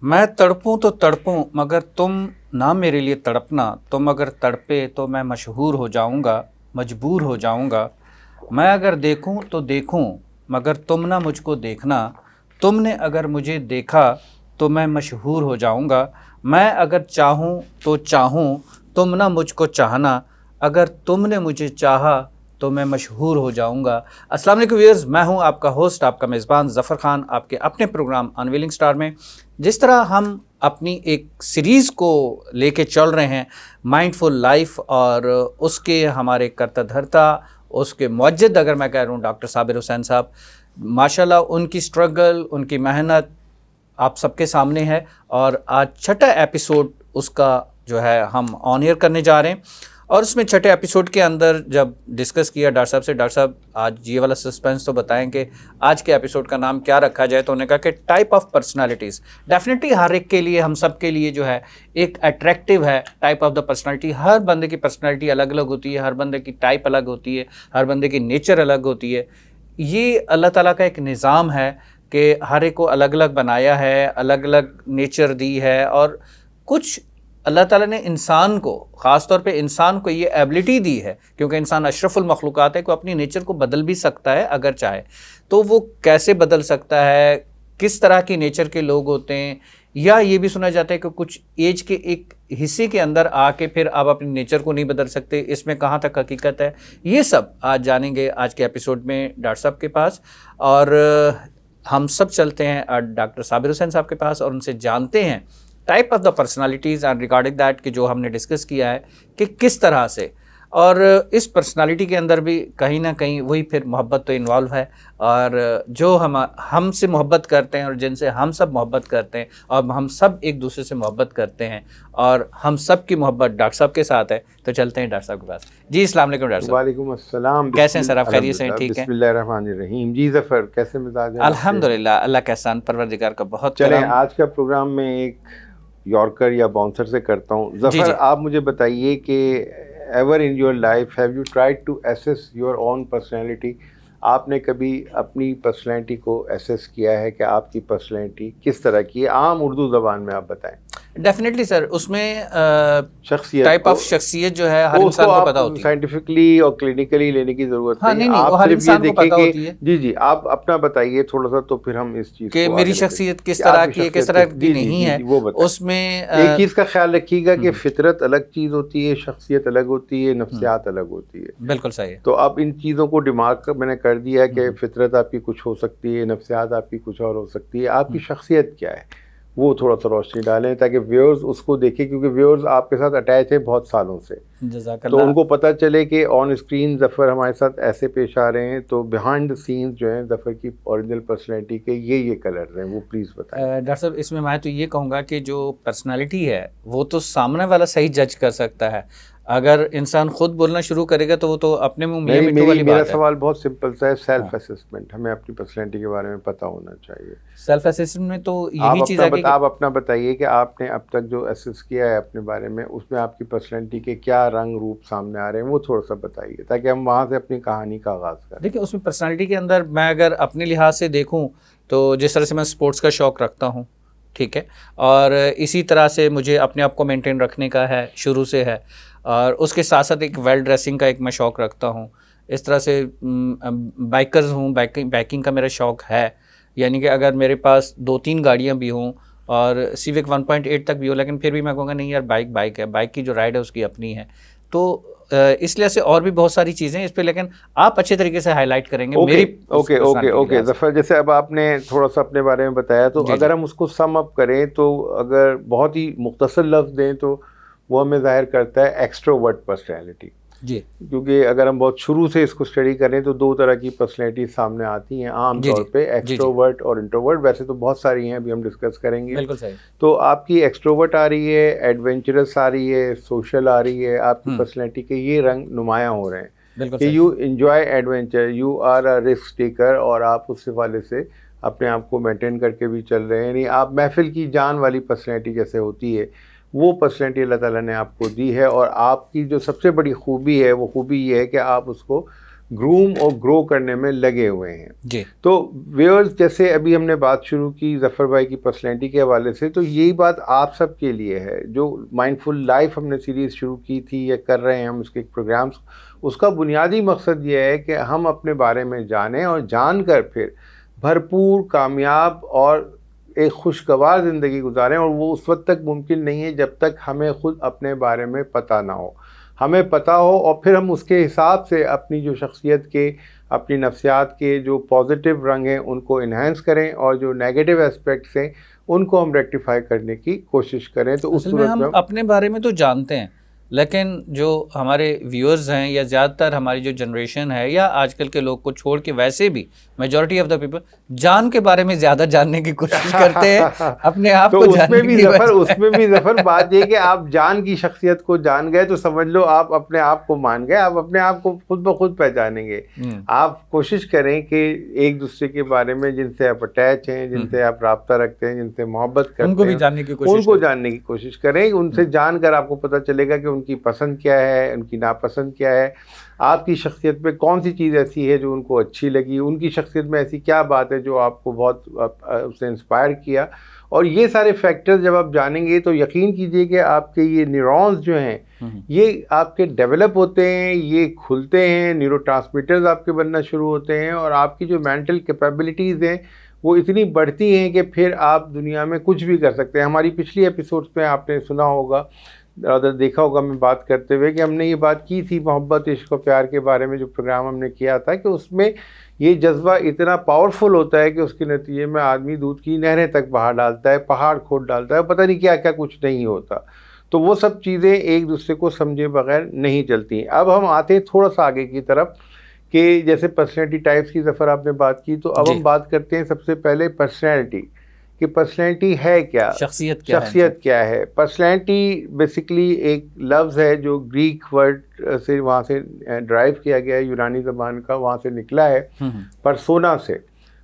मैं तड़पूं तो तड़पूं मगर तुम ना मेरे लिए तड़पना। तुम अगर तड़पे तो मैं मशहूर हो जाऊंगा, मजबूर हो जाऊंगा। मैं अगर देखूं तो देखूं मगर तुम ना मुझको देखना। तुमने अगर मुझे देखा तो मैं मशहूर हो जाऊंगा। मैं अगर चाहूं तो चाहूं, तुम ना मुझको चाहना। अगर तुमने मुझे चाहा तो मैं मशहूर हो जाऊंगा। अस्सलाम वालेकुम व्यूअर्स, मैं हूं आपका होस्ट, आपका मेज़बान ज़फ़र खान, आपके अपने प्रोग्राम अनवीलिंग स्टार में। जिस तरह हम अपनी एक सीरीज़ को लेके चल रहे हैं, माइंडफुल लाइफ, और उसके हमारे कर्ता धर्ता, उसके मुअज्जिद अगर मैं कह रहा हूँ, डॉक्टर साबिर हुसैन साहब, माशाल्लाह उनकी स्ट्रगल, उनकी मेहनत आप सबके सामने है। और आज छठा एपिसोड उसका जो है हम ऑन एयर करने जा रहे हैं। और उसमें छठे एपिसोड के अंदर जब डिस्कस किया डॉक्टर साहब से, डॉक्टर साहब आज ये वाला सस्पेंस तो बताएं कि आज के एपिसोड का नाम क्या रखा जाए। तो उन्होंने कहा कि टाइप ऑफ पर्सनालिटीज़। डेफिनेटली हर एक के लिए, हम सब के लिए जो है एक अट्रैक्टिव है टाइप ऑफ द पर्सनालिटी। हर बंदे की पर्सनालिटी अलग अलग होती है, हर बंदे की टाइप अलग होती है, हर बंदे की नेचर अलग होती है। ये अल्लाह ताला का एक निज़ाम है कि हर एक को अलग अलग बनाया है, अलग अलग नेचर दी है। और कुछ अल्लाह ताला ने इंसान को, ख़ास तौर पे इंसान को ये एबिलिटी दी है, क्योंकि इंसान अशरफुल मखलूक़ात है, को अपनी नेचर को बदल भी सकता है अगर चाहे। तो वो कैसे बदल सकता है, किस तरह की नेचर के लोग होते हैं, या ये भी सुना जाता है कि कुछ एज के एक हिस्से के अंदर आके फिर आप अपनी नेचर को नहीं बदल सकते, इसमें कहाँ तक हकीकत है, ये सब आज जानेंगे आज के एपिसोड में डॉक्टर साहब के पास। और हम सब चलते हैं डॉक्टर साबिर हुसैन साहब के पास और उनसे जानते हैं type of the personalities and regarding that कि जो हमने डिस्कस किया है कि किस तरह से। और इस पर्सनालिटी के अंदर भी कहीं ना कहीं वही फिर मोहब्बत तो इन्वॉल्व है। और जो हमसे मोहब्बत करते हैं और जिनसे हम सब मोहब्बत करते हैं, और हम सब एक दूसरे से मोहब्बत करते हैं, और हम सब की मोहब्बत डॉक्टर साहब के साथ है। तो चलते हैं डॉक्टर साहब के पास। जी अस्सलाम वालेकुम डॉक्टर साहब। वालेकुम अस्सलाम। कैसे हैं सर आप? खैरियत से हैं? ठीक है, बिस्मिल्लाहिर्रहमानिर्रहीम। जी ज़फ़र, कैसे मिजाज हैं आपके? अल्हम्दुलिल्लाह, अल्लाह का एहसान, परवरदिगार का बहुत चलें, करम। आज का प्रोग्राम में एक यॉर्कर या बाउंसर से करता हूँ। जी ज़फ़र, जी। आप मुझे बताइए कि ever in your life have you tried to assess your own personality? आपने कभी अपनी पर्सनैलिटी को एसेस किया है कि आपकी पर्सनैलिटी किस तरह की है? आम उर्दू ज़बान में आप बताएं। डेफिनेटली सर, उसमें शख्सियत टाइप को, ऑफ शख्सियत जो है हर वो इंसान उसको को आप पता होती है। साइंटिफिकली और क्लिनिकली लेने की ज़रूरत हाँ, नहीं है। नहीं वो आप हर सिर्फ ये इंसान को देखें पता कि होती है जी जी, आप अपना बताइए थोड़ा सा, तो फिर हम इस चीज़ कि को मेरी आगे लेते शख्सियत हैं किस कि तरह आपकी की है, किस शख्सियत तरह किस। की जी जी नहीं जी है। जी, वो बताएं। उसमें एक चीज़ का ख्याल रखिएगा कि हम्म, फितरत अलग चीज़ होती है, शख्सियत अलग होती है, नफ्सियात अलग होती है। बिल्कुल सही है। तो अब इन चीज़ों को दिमाग का मैंने कर दिया है कि हम्म, फितरत आपकी कुछ हो सकती है, नफ्सियात आपकी कुछ और हो सकती है, आपकी हम्म, शख्सियत क्या है, वो थोड़ा सा रोशनी डालें ताकि व्यूअर्स उसको देखें, क्योंकि व्यूअर्स आपके साथ अटैच है बहुत सालों से। तो जज़ाकल्लाह। उनको पता चले कि ऑन स्क्रीन ज़फ़र हमारे साथ ऐसे पेश आ रहे हैं, तो बिहाइंड द सीन्स जो हैं ज़फ़र की ओरिजिनल पर्सनैलिटी के ये कलर्स हैं, वो प्लीज़ बताएं। डॉक्टर साहब, इसमें मैं तो ये कहूँगा कि जो पर्सनालिटी है वो तो सामने वाला सही जज कर सकता है। अगर इंसान खुद बोलना शुरू करेगा तो वो तो अपने मुंह मियाँ मिट्टू वाली मेरा बात है। सवाल बहुत सिंपल सा है, सेल्फ हाँ, असेसमेंट। हमें अपनी पर्सनैलिटी के बारे में पता होना चाहिए। सेल्फ असेसमेंट में तो यही चीज़ है कि आप अपना बताइए कि आपने अब तक जो असेस किया है अपने बारे में, उसमें आपकी पर्सनैलिटी के क्या रंग रूप सामने आ रहे हैं, वो थोड़ा सा बताइए ताकि हम वहाँ से अपनी कहानी का आगाज़ करें। देखिए, उसमें पर्सनालिटी के अंदर मैं अगर अपने लिहाज से देखूं तो जिस तरह से मैं स्पोर्ट्स का शौक़ रखता हूं, ठीक है, और इसी तरह से मुझे अपने आप को मेंटेन रखने का है, शुरू से है। और उसके साथ साथ एक वेल ड्रेसिंग का एक मैं शौक़ रखता हूं। इस तरह से बाइकर्स हूँ, बाइकिंग का मेरा शौक़ है। यानी कि अगर मेरे पास 2-3 गाड़ियाँ भी हों और सिविक 1.8 तक भी हो, लेकिन फिर भी मैं कहूँगा नहीं यार, बाइक है, बाइक की जो राइड है उसकी अपनी है। तो इसलिए से और भी बहुत सारी चीज़ें इस पे, लेकिन आप अच्छे तरीके से हाईलाइट करेंगे ओके मेरी ओके ओके ओके ज़फ़र, जैसे अब आपने थोड़ा सा अपने बारे में बताया, तो जी जी। अगर हम उसको सम अप करें, तो अगर बहुत ही मुख्तसर लफ्ज़ दें तो वो हमें ज़ाहिर करता है एक्सट्रोवर्ट पर्सनैलिटी। जी क्योंकि अगर हम बहुत शुरू से इसको स्टडी करें तो दो तरह की पर्सनैलिटी सामने आती हैं आम जी तौर जी पे, जी जी, एक्सट्रोवर्ट और इंट्रोवर्ट। वैसे तो बहुत सारी हैं, अभी हम डिस्कस करेंगे। बिल्कुल सही। तो आपकी एक्सट्रोवर्ट आ रही है, एडवेंचरस आ रही है, सोशल आ रही है, आपकी पर्सनैलिटी के ये रंग नुमायाँ हो रहे हैं बिल्कुल कि सही। You enjoy adventure, you are a risk taker, और आप उस हवाले से अपने आप को मेंटेन करके भी चल रहे हैं। यानी आप महफिल की जान वाली पर्सनैलिटी जैसे होती है, वो पर्सनैलिटी अल्लाह ताला ने आपको दी है। और आपकी जो सबसे बड़ी खूबी है, वो खूबी ये है कि आप उसको ग्रूम और ग्रो करने में लगे हुए हैं जी। तो व्यूअर्स, जैसे अभी हमने बात शुरू की ज़फ़र भाई की पर्सनैलिटी के हवाले से, तो यही बात आप सब के लिए है। जो माइंडफुल लाइफ हमने सीरीज़ शुरू की थी या कर रहे हैं हम उसके प्रोग्राम्स, उसका बुनियादी मकसद ये है कि हम अपने बारे में जानें और जानकर फिर भरपूर, कामयाब और एक खुशगवार ज़िंदगी गुजारें। और वो उस वक्त तक मुमकिन नहीं है जब तक हमें ख़ुद अपने बारे में पता ना हो। हमें पता हो और फिर हम उसके हिसाब से अपनी जो शख्सियत के, अपनी नफ्सियात के जो पॉजिटिव रंग हैं उनको इन्हेंस करें और जो नेगेटिव एस्पेक्ट्स हैं उनको हम रेक्टिफाई करने की कोशिश करें। तो उस असल में सूरत हम में अपने बारे में तो जानते हैं, लेकिन जो हमारे व्यूअर्स हैं या ज़्यादातर हमारी जो जनरेशन है या आजकल के लोग को छोड़ के वैसे भी मेजॉरिटी ऑफ द पीपल जान के बारे में ज़्यादा जानने की कोशिश करते हैं अपने आप तो को उसमें जानने भी की ज़फ़र बजाय। उसमें भी ज़फ़र बात ये कि आप जान की शख्सियत को जान गए तो समझ लो आप अपने आप को मान गए, आप अपने आप को खुद ब खुद पहचानेंगे। आप कोशिश करें कि एक दूसरे के बारे में जिनसे आप अटैच हैं, जिनसे आप राब्ता रखते हैं, जिनसे मोहब्बत करते उनको भी हैं, जानने की कोशिश उनको करें। जानने की कोशिश करें। उनसे जानकर आपको पता चलेगा कि उनकी पसंद क्या है, उनकी नापसंद क्या है, आपकी शख्सियत में कौन सी चीज़ ऐसी है जो उनको अच्छी लगी, उनकी शख्सियत में ऐसी क्या बात है जो आपको बहुत उससे इंस्पायर किया। और ये सारे फैक्टर्स जब आप जानेंगे तो यकीन कीजिए कि आपके ये न्यूरॉन्स जो हैं ये आपके डेवलप होते हैं, ये खुलते हैं, न्यूरोट्रांसमीटर्स आपके बनना शुरू होते हैं और आपकी जो मेंटल कैपेबिलिटीज़ हैं वो इतनी बढ़ती हैं कि फिर आप दुनिया में कुछ भी कर सकते हैं। हमारी पिछली एपिसोड्स में आपने सुना होगा, देखा होगा मैं बात करते हुए कि हमने ये बात की थी मोहब्बत, इश्क और प्यार के बारे में, जो प्रोग्राम हमने किया था, कि उसमें ये जज्बा इतना पावरफुल होता है कि उसके नतीजे में आदमी दूध की नहरें तक बहा डालता है, पहाड़ खोद डालता है, पता नहीं क्या क्या कुछ नहीं होता। तो वो सब चीज़ें एक दूसरे को समझे बगैर नहीं चलती। अब हम आते हैं थोड़ा सा आगे की तरफ कि जैसे पर्सनैलिटी टाइप्स की ज़फ़र आपने बात की, तो अब हम बात करते हैं सबसे पहले पर्सनैलिटी कि पर्सनैलिटी है क्या, शख्सियत क्या है। पर्सनैलिटी बेसिकली एक लफ्ज़ है जो ग्रीक वर्ड से वहाँ से ड्राइव किया गया है, यूनानी ज़बान का वहाँ से निकला है, पर्सोना से।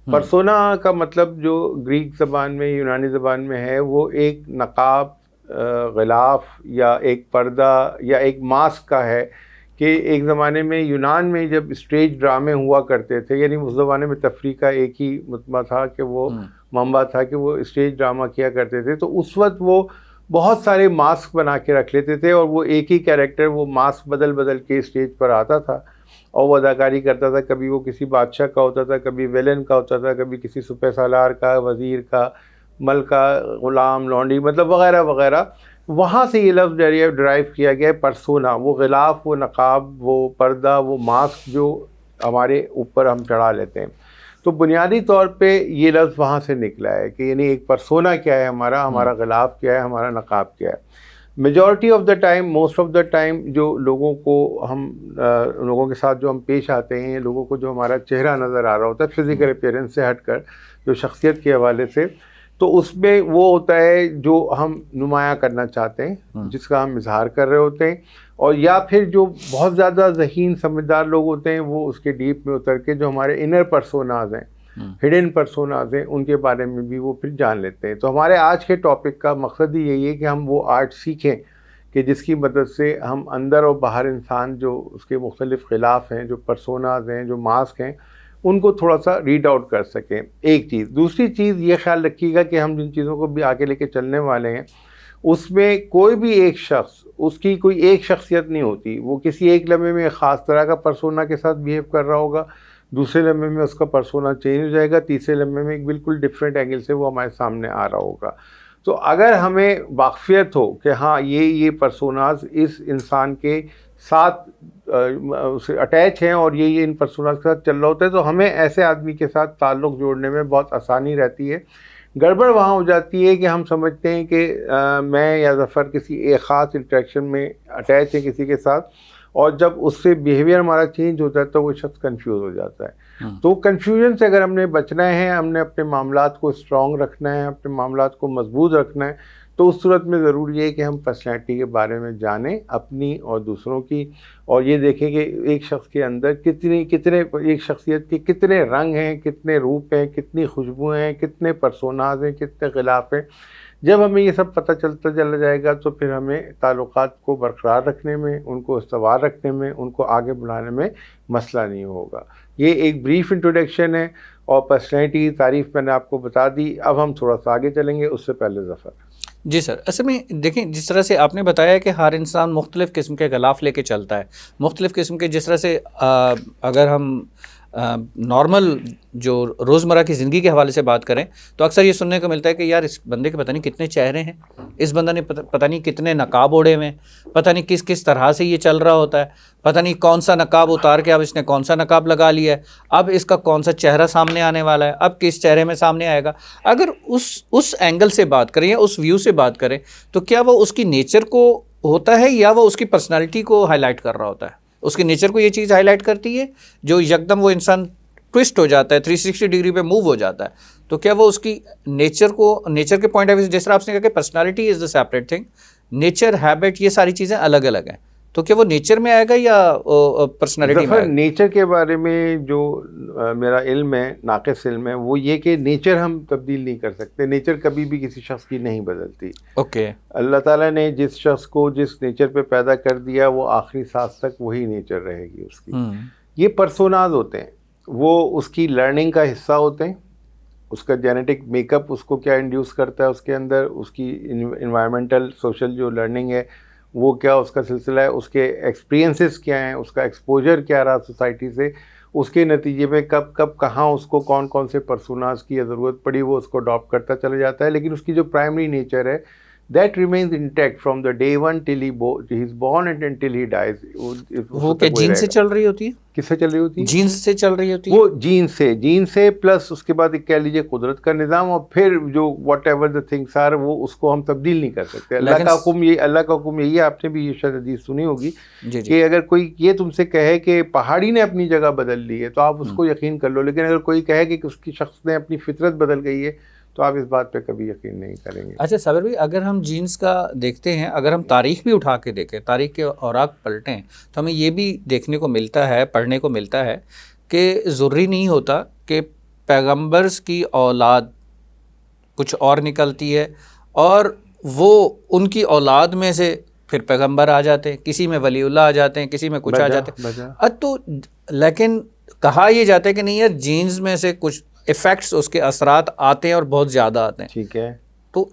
पर्सोना का मतलब जो ग्रीक ज़बान में, यूनानी ज़बान में है, वो एक नकाब, ग़िलाफ़ या एक पर्दा या एक मास्क का है। कि एक ज़माने में यूनान में जब स्टेज ड्रामे हुआ करते थे, यानी उस ज़माने में तफरी का एक ही मुतमा था कि वो मंबा था कि वो स्टेज ड्रामा किया करते थे, तो उस वक्त वो बहुत सारे मास्क बना के रख लेते थे और वो एक ही कैरेक्टर वो मास्क बदल बदल के स्टेज पर आता था और वो अदाकारी करता था। कभी वो किसी बादशाह का होता था, कभी विलन का होता था, कभी किसी सुपह सालार का, वज़ीर का, मलका, ग़ुलाम, लौंडी, मतलब वगैरह वगैरह। वहाँ से ये लफ्ज़ ड्राइव किया गया है पर्सोना, वो ग़िलाफ़, वो नकाब, वो पर्दा, वो मास्क जो हमारे ऊपर हम चढ़ा लेते हैं। तो बुनियादी तौर पे ये लफ्ज़ वहाँ से निकला है कि यानी एक पर्सोना क्या है हमारा, हमारा ग़िलाफ़ क्या है, हमारा नकाब क्या है। Majority of the time, most of the time जो लोगों को हम लोगों के साथ जो हम पेश आते हैं, लोगों को जो हमारा चेहरा नज़र आ रहा होता है फिज़िकल अपीयरेंस से हटकर, जो शख्सियत के हवाले से, तो उसमें वो होता है जो हम नुमाया करना चाहते हैं, जिसका हम इजहार कर रहे होते हैं। और या फिर जो बहुत ज़्यादा ज़हीन समझदार लोग होते हैं वो उसके डीप में उतर के जो हमारे इनर पर्सोनाज हैं, हिडन पर्सोनाज हैं, उनके बारे में भी वो फिर जान लेते हैं। तो हमारे आज के टॉपिक का मकसद ही यही है कि हम वो आर्ट सीखें कि जिसकी मदद से हम अंदर और बाहर इंसान जो उसके मुख्तलिफ़ ख़िलाफ़ हैं, जो पर्सोनाज हैं, जो मास्क हैं, उनको थोड़ा सा रीड आउट कर सकें। एक चीज़। दूसरी चीज़ ये ख्याल रखिएगा कि हम जिन चीज़ों को भी आगे लेके चलने वाले हैं उसमें कोई भी एक शख्स, उसकी कोई एक शख्सियत नहीं होती। वो किसी एक लम्हे में एक ख़ास तरह का पर्सोना के साथ बिहेव कर रहा होगा, दूसरे लम्हे में उसका पर्सोना चेंज हो जाएगा, तीसरे लम्हे में एक बिल्कुल डिफरेंट एंगल से वो हमारे सामने आ रहा होगा। तो अगर हमें वाक़फ़ियत हो कि हाँ ये पर्सोनाज इस इंसान के साथ उससे अटैच हैं और ये इन पर्सोनाज के साथ चल रहा होता है, तो हमें ऐसे आदमी के साथ ताल्लुक़ जोड़ने में बहुत आसानी रहती है। गड़बड़ वहाँ हो जाती है कि हम समझते हैं कि मैं या ज़फ़र किसी एक ख़ास इंटरेक्शन में अटैच है किसी के साथ, और जब उससे बिहेवियर हमारा चेंज होता है तो वो शख्स कंफ्यूज हो जाता है। तो कंफ्यूजन से अगर हमने बचना है, हमने अपने मामलात को स्ट्रॉन्ग रखना है, अपने मामलात को मजबूत रखना है, तो उस सूरत में ज़रूरी है कि हम पर्सनैलिटी के बारे में जानें, अपनी और दूसरों की, और ये देखें कि एक शख्स के अंदर कितने एक शख्सियत के कितने रंग हैं, कितने रूप हैं, कितनी खुशबू हैं, कितने पर्सोनाज हैं, कितने ख़िलाफ़ हैं। जब हमें ये सब पता चलता चला जाएगा तो फिर हमें ताल्लुकात को बरकरार रखने में, उनको इस्तवार रखने में, उनको आगे बढ़ाने में मसला नहीं होगा। ये एक ब्रीफ इंट्रोडक्शन है और पर्सनैलिटी की तारीफ़ मैंने आपको बता दी। अब हम थोड़ा सा आगे चलेंगे, उससे पहले ज़फ़र। जी सर, असल में देखें जिस तरह से आपने बताया कि हर इंसान मुख्तलिफ़ किस्म के ग़िलाफ़ लेके चलता है, मुख्तलिफ़ किस्म के जिस तरह से अगर हम नॉर्मल जो रोज़मर्रा की ज़िंदगी के हवाले से बात करें तो अक्सर ये सुनने को मिलता है कि यार इस बंदे के पता नहीं कितने चेहरे हैं, इस बंदा ने पता नहीं कितने नकाब ओढ़े हुए हैं, पता नहीं किस किस तरह से ये चल रहा होता है, पता नहीं कौन सा नकाब उतार के अब इसने कौन सा नकाब लगा लिया है, अब इसका कौन सा चेहरा सामने आने वाला है, अब किस चेहरे में सामने आएगा। अगर उस एंगल से बात करें या उस व्यू से बात करें तो क्या वो उसकी नेचर को होता है या वो उसकी पर्सनैलिटी को हाईलाइट कर रहा होता है? उसके नेचर को ये चीज़ हाईलाइट करती है जो यकदम वो इंसान ट्विस्ट हो जाता है, 360 डिग्री पे मूव हो जाता है, तो क्या वो उसकी नेचर के पॉइंट ऑफ व्यू से, जिस तरह आपने कहा कि personality is the separate thing, nature, habit, ये सारी चीज़ें अलग अलग हैं, तो क्या वो नेचर में आएगा या पर्सनालिटी में आएगा? नेचर के बारे में जो मेरा इल्म है, नाक़िस इल्म है, वो ये कि नेचर हम तब्दील नहीं कर सकते। नेचर कभी भी किसी शख्स की नहीं बदलती। ओके। अल्लाह ताला ने जिस शख्स को जिस नेचर पे पैदा कर दिया वो आखिरी सांस तक वही नेचर रहेगी उसकी। ये पर्सोनाज होते हैं, वो उसकी लर्निंग का हिस्सा होते हैं। उसका जेनेटिक मेकअप उसको क्या इंड्यूस करता है उसके अंदर, उसकी इन्वायरमेंटल सोशल जो लर्निंग है वो क्या उसका सिलसिला है, उसके एक्सपीरियंसेस क्या हैं, उसका एक्सपोजर क्या रहा सोसाइटी से, उसके नतीजे में कब कब कहाँ उसको कौन कौन से पर्सोनाज की ज़रूरत पड़ी वो उसको अडॉप्ट करता चला जाता है। लेकिन उसकी जो प्राइमरी नेचर है that remains intact from the day one till he is born and till he dies. वो क्या जीन से चल रही होती है? किससे चल रही होती है? जीन से चल रही होती है। वो जीन से प्लस उसके बाद कह लीजिए कुदरत का निज़ाम, और फिर जो whatever the things are वो उसको हम तब्दील नहीं कर सकते। अल्लाह का हुक्म यही है, आपने भी ये शायद हदीस सुनी होगी कि अगर कोई ये तुमसे कहे कि पहाड़ी ने अपनी जगह बदल ली है तो आप उसको यकीन कर लो, लेकिन अगर कोई कहे कि उसकी शख्स ने अपनी फितरत बदल गई है तो आप इस बात पे कभी यकीन नहीं करेंगे। अच्छा साबिर भाई, अगर हम जीन्स का देखते हैं, अगर हम तारीख़ भी उठा के देखें, तारीख़ के औराक पलटें, तो हमें ये भी देखने को मिलता है, पढ़ने को मिलता है कि ज़रूरी नहीं होता कि पैगंबर्स की औलाद कुछ और निकलती है और वो उनकी औलाद में से फिर पैगंबर आ जाते हैं, किसी में वलीउल्लाह आ जाते हैं, किसी में कुछ आ जाते हैं। तो लेकिन कहा यह जाता है कि नहीं यार, जीन्स में से कुछ इफ़ेक्ट्स, उसके असरात आते हैं और बहुत ज़्यादा आते हैं। ठीक है, तो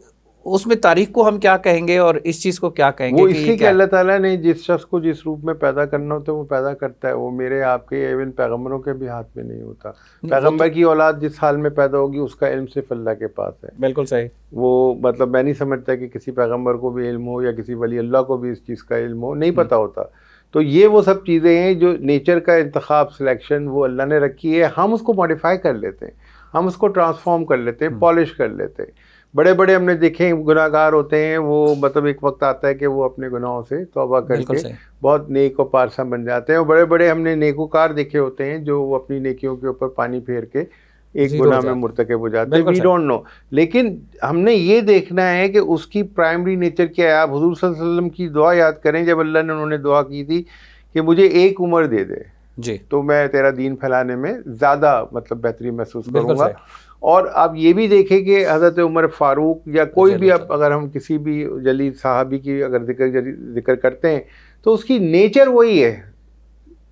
उसमें तारीख को हम क्या कहेंगे और इस चीज़ को क्या कहेंगे? वो इसलिए कि अल्लाह ताला ने जिस शख्स को जिस रूप में पैदा करना होता है वो पैदा करता है। वो मेरे आपके इवन पैगम्बरों के भी हाथ में नहीं होता। पैगम्बर की औलाद जिस हाल में पैदा होगी उसका इल्म सिर्फ अल्लाह के पास है। बिल्कुल सही। वो मतलब मैं नहीं समझता कि किसी पैगम्बर को भी इल्म हो या किसी वली अल्लाह को भी इस चीज़ का इल्म हो, नहीं पता होता। तो ये वो सब चीज़ें हैं जो नेचर का इंतखाब, सिलेक्शन वो अल्लाह ने रखी है। हम उसको मॉडिफाई कर लेते हैं, हम उसको ट्रांसफॉर्म कर लेते हैं, पॉलिश कर लेते हैं। बड़े बड़े हमने देखे गुनाहगार होते हैं, वो मतलब एक वक्त आता है कि वो अपने गुनाहों से तौबा करके बहुत नेक और पारसा बन जाते हैं। और बड़े बड़े हमने नेकोकार देखे होते हैं जो वो अपनी नेकियों के ऊपर पानी फेर के एक गुनाह में मुर्तकब हो जाते हैं। वी डोंट नो, लेकिन हमने ये देखना है कि उसकी प्राइमरी नेचर क्या है। आप हुजूर सल्लल्लाहु अलैहि वसल्लम की दुआ याद करें, जब अल्लाह ने उन्होंने दुआ की थी कि मुझे एक उम्र दे दे जी, तो मैं तेरा दीन फैलाने में ज़्यादा मतलब बेहतरी महसूस करूँगा। और आप ये भी देखें कि हज़रत उमर फ़ारूक या कोई भी, अब अगर हम किसी भी जलील साहबी की अगर जिक्र करते हैं तो उसकी नेचर वही है।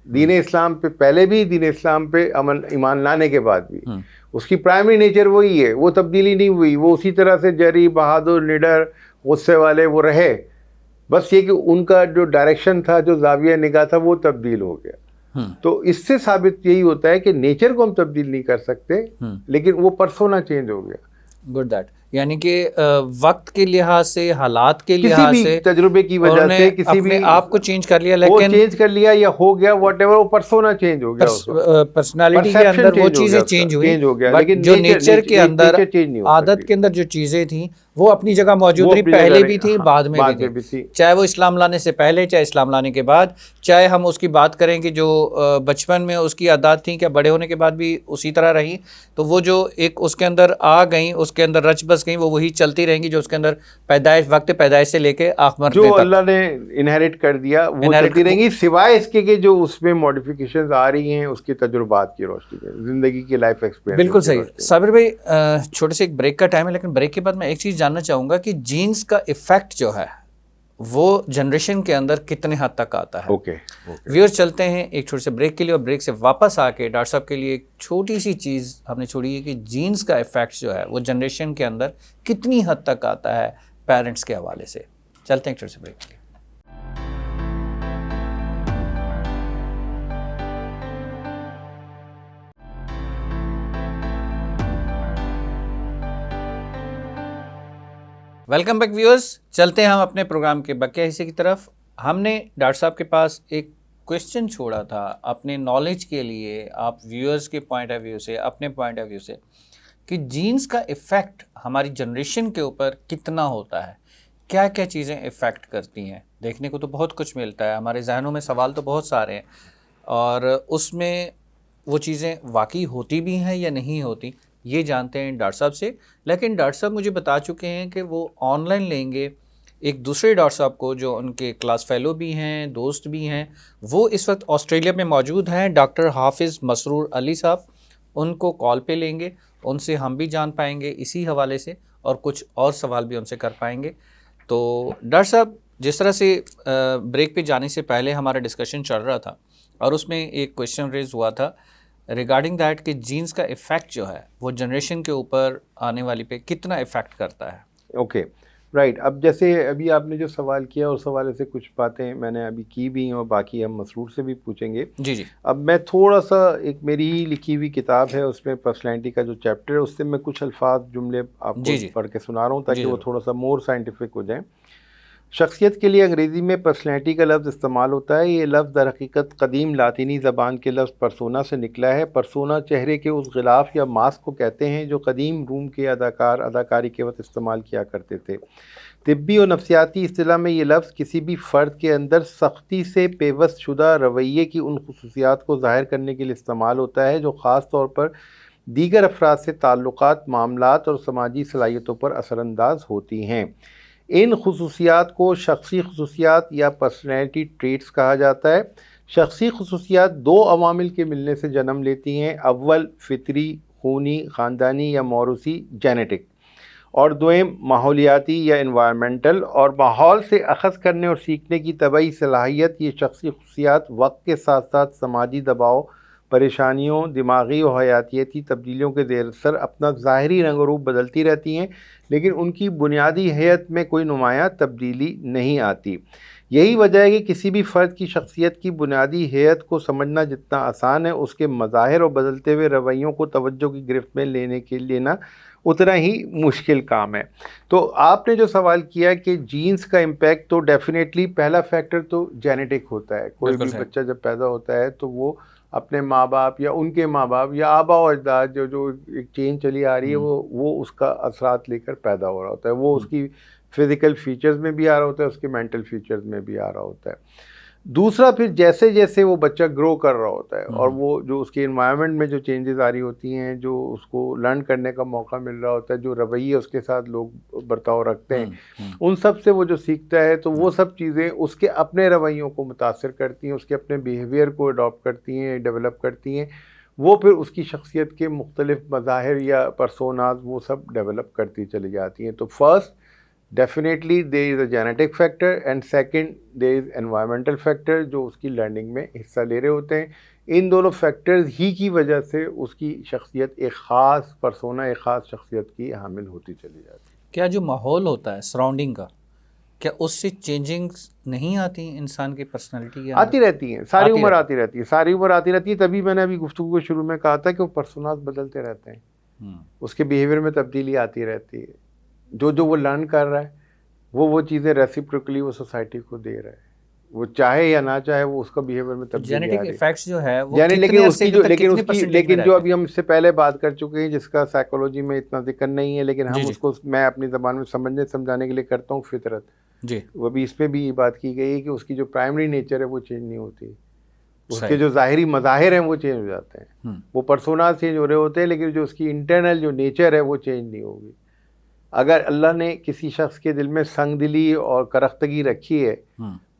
दीन इस्लाम पे पहले भी, दीन इस्लाम पे अमन ईमान लाने के बाद भी उसकी प्राइमरी नेचर वही है, वो तब्दीली नहीं हुई। वो उसी तरह से जरी, बहादुर, निडर, गुस्से वाले वो रहे। बस ये कि उनका जो डायरेक्शन था, जो जाविया निगाह था, वो तब्दील हो गया। तो इससे साबित यही होता है कि नेचर को हम तब्दील नहीं कर सकते, लेकिन वो पर्सोना चेंज हो गया। गुड दैट, यानी कि वक्त के लिहाज से, हालात के लिहाज से, तजुर्बे की वजह से किसी भी आपको चेंज कर लिया, लेकिन चेंज कर लिया या हो गया व्हाटएवर, वो पर्सोना चेंज हो गया। पर्सनालिटी के अंदर वो चीजें चेंज हो गया, लेकिन जो नेचर के अंदर, आदत के अंदर जो चीजें थी वो अपनी जगह मौजूद रही, पहले भी थी, बाद में भी थी। चाहे वो इस्लाम लाने से पहले, चाहे इस्लाम लाने के बाद, चाहे हम उसकी बात करें कि जो बचपन में उसकी आदत थी क्या बड़े होने के बाद भी उसी तरह रही। तो वो जो एक उसके अंदर आ गई, उसके अंदर रच वापस गई वो वही चलती रहेंगी जो उसके अंदर वक्त पैदाइश से लेके आखिर जो अल्लाह ने इनहेरिट कर दिया वो चलती रहेंगी, सिवाय इसके कि जो उसमें मॉडिफिकेशंस आ रही हैं उसके तजुर्बात की रोशनी में, जिंदगी की लाइफ एक्सपीरियंस। बिल्कुल सही। साबिर भाई, छोटे से एक ब्रेक का टाइम है, लेकिन ब्रेक के बाद मैं एक चीज़ जानना चाहूँगा कि जीन्स का इफेक्ट जो है वो जनरेशन के अंदर कितने हद तक आता है। ओके व्यूअर्स, चलते हैं एक छोटे से ब्रेक के लिए, और ब्रेक से वापस आके डॉक्टर साहब के लिए एक छोटी सी चीज़ हमने छोड़ी है कि जीन्स का इफेक्ट जो है वो जनरेशन के अंदर कितनी हद तक आता है पेरेंट्स के हवाले से। चलते हैं एक छोटे से ब्रेक के लिए। वेलकम बैक व्यूअर्स, चलते हैं हम अपने प्रोग्राम के बकिया हिस्से की तरफ। हमने डॉक्टर साहब के पास एक क्वेश्चन छोड़ा था अपने नॉलेज के लिए, आप व्यूअर्स के पॉइंट ऑफ व्यू से, अपने पॉइंट ऑफ व्यू से, कि जीन्स का इफ़ेक्ट हमारी जनरेशन के ऊपर कितना होता है, क्या क्या चीज़ें इफ़ेक्ट करती हैं। देखने को तो बहुत कुछ मिलता है, हमारे जहनों में सवाल तो बहुत सारे हैं, और उसमें वो चीज़ें वाकई होती भी हैं या नहीं होती, ये जानते हैं डॉक्टर साहब से। लेकिन डॉक्टर साहब मुझे बता चुके हैं कि वो ऑनलाइन लेंगे एक दूसरे डॉक्टर साहब को जो उनके क्लास फेलो भी हैं, दोस्त भी हैं, वो इस वक्त ऑस्ट्रेलिया में मौजूद हैं, डॉक्टर हाफिज़ मसरूर अली साहब। उनको कॉल पे लेंगे, उनसे हम भी जान पाएंगे इसी हवाले से, और कुछ और सवाल भी उनसे कर पाएंगे। तो डॉक्टर साहब, जिस तरह से ब्रेक पे जाने से पहले हमारा डिस्कशन चल रहा था, और उसमें एक क्वेश्चन रेज हुआ था रिगार्डिंग दैट कि जीन्स का इफ़ेक्ट जो है वो जनरेशन के ऊपर आने वाली पे कितना इफ़ेक्ट करता है। Okay right. अब जैसे अभी आपने जो सवाल किया उस हवाले से कुछ बातें मैंने अभी की भी हैं और बाकी हम मसरूर से भी पूछेंगे। जी जी। अब मैं थोड़ा सा, एक मेरी ही लिखी हुई किताब है उसमें पर्सनैलिटी का जो चैप्टर है उससे मैं कुछ अल्फाज जुमले आपको पढ़ के सुना रहा हूँ ताकि वो थोड़ा सा मोर साइंटिफिक हो जाए। शख्सियत के लिए अंग्रेज़ी में पर्सनैलिटी का लफ्ज़ इस्तेमाल होता है। ये लफ्ज़ दर हकीकत कदीम लातिनी ज़बान के लफ्ज़ परसोना से निकला है। परसोना चेहरे के उस गिलाफ या मास्क को कहते हैं जो कदीम रूम के अदाकार अदाकारी के वक्त इस्तेमाल किया करते थे। तिब्बी और नफ्सियाती इस्तिलाह में ये लफ्ज़ किसी भी फ़र्द के अंदर सख्ती से पेवस्त शुदा रवैये की उन खुसूसियात को ज़ाहिर करने के लिए इस्तेमाल होता है जो ख़ास तौर पर दीगर अफराद से ताल्लुकात, मामलात और समाजी सलाहियतों पर असरअंदाज होती हैं। इन खुसूसियात को शख्सी खुसूसियात या पर्सनैलिटी ट्रेट्स कहा जाता है। शख्सी खुसूसियात दो अवामिल के मिलने से जन्म लेती हैं। अव्वल फितरी, खूनी, ख़ानदानी या मौरूसी जेनेटिक, और दोम माहौलियाती या इन्वायरमेंटल। और माहौल से अखज़ करने और सीखने की तबई सलाहियत, ये शख्सी खुसूसियात वक्त के साथ साथ समाजी दबाव, परेशानियों, दिमागी और हयातियाती तब्दीलियों के ज़ेर असर अपना ज़ाहिरी रंग रूप बदलती रहती हैं, लेकिन उनकी बुनियादी हैयत में कोई नुमायाँ तब्दीली नहीं आती। यही वजह है कि किसी भी फ़र्द की शख्सियत की बुनियादी हैयत को समझना जितना आसान है, उसके मज़ाहिर और बदलते हुए रवैयों को तवज्जो की गिरफ्त में लेना उतना ही मुश्किल काम है। तो आपने जो सवाल किया कि जीन्स का इम्पैक्ट, तो डेफिनेटली पहला फैक्टर तो जेनेटिक होता है। कोई भी बच्चा जब पैदा होता है तो वो अपने माँ बाप या उनके माँ बाप या आबा और अजदाद जो एक चेन चली आ रही है वो उसका असरात लेकर पैदा हो रहा होता है। वो उसकी फिज़िकल फीचर्स में भी आ रहा होता है, उसके मेंटल फीचर्स में भी आ रहा होता है। दूसरा, फिर जैसे जैसे वो बच्चा ग्रो कर रहा होता है और वो जो उसके इन्वायरमेंट में जो चेंजेस आ रही होती हैं, जो उसको लर्न करने का मौका मिल रहा होता है, जो रवैये उसके साथ लोग बर्ताव रखते हैं, उन सब से वो जो सीखता है, तो वो सब चीज़ें उसके अपने रवैयों को मुतासर करती हैं, उसके अपने बिहेवियर को अडॉप्ट करती हैं, डेवलप करती हैं। वो फिर उसकी शख्सियत के मुख्तलिफ मज़ाहिर या पर्सोनाज वो सब डेवलप करती चली जाती हैं। तो first definitely there is a genetic factor and second there is environmental factor जो उसकी लर्निंग में हिस्सा ले रहे होते हैं। इन दोनों फैक्टर्स ही की वजह से उसकी शख्सियत एक ख़ास पर्सोना, एक ख़ास शख्सियत की हामिल होती चली जाती है। क्या जो माहौल होता है सराउंडिंग का, क्या उससे चेंजिंग्स नहीं आती इंसान की पर्सनालिटी के अंदर? आती रहती हैं, सारी उम्र आती रहती है, सारी उम्र आती रहती है। तभी मैंने अभी गुफ्तगू के शुरू में कहा था कि वो पर्सोनास बदलते रहते हैं, उसके बिहेवियर में तब्दीली आती रहती है। जो वो लर्न कर रहा है वो चीज़ें रेसिप्रोकली वो सोसाइटी को दे रहा है, वो चाहे या ना चाहे, वो उसका बिहेवियर में तब्दीली आ रही है। जेनेटिक इफेक्ट्स जो है वो यानी लेकिन जो है? अभी हम इससे पहले बात कर चुके हैं, जिसका साइकोलॉजी में इतना जिक्र नहीं है, लेकिन हम उसको मैं अपनी ज़बान में समझाने के लिए करता हूँ, फितरत जी। वो भी इसमें भी ये बात की गई है कि उसकी जो प्राइमरी नेचर है वो चेंज नहीं होती, उसके जो ज़ाहिरी मज़ाहिर हैं वो चेंज हो जाते हैं, वो पर्सोना चेंज हो रहे होते हैं, लेकिन जो उसकी इंटरनल जो नेचर है वो चेंज नहीं होगी। अगर अल्लाह ने किसी शख्स के दिल में संगदिली और करख्तगी रखी है,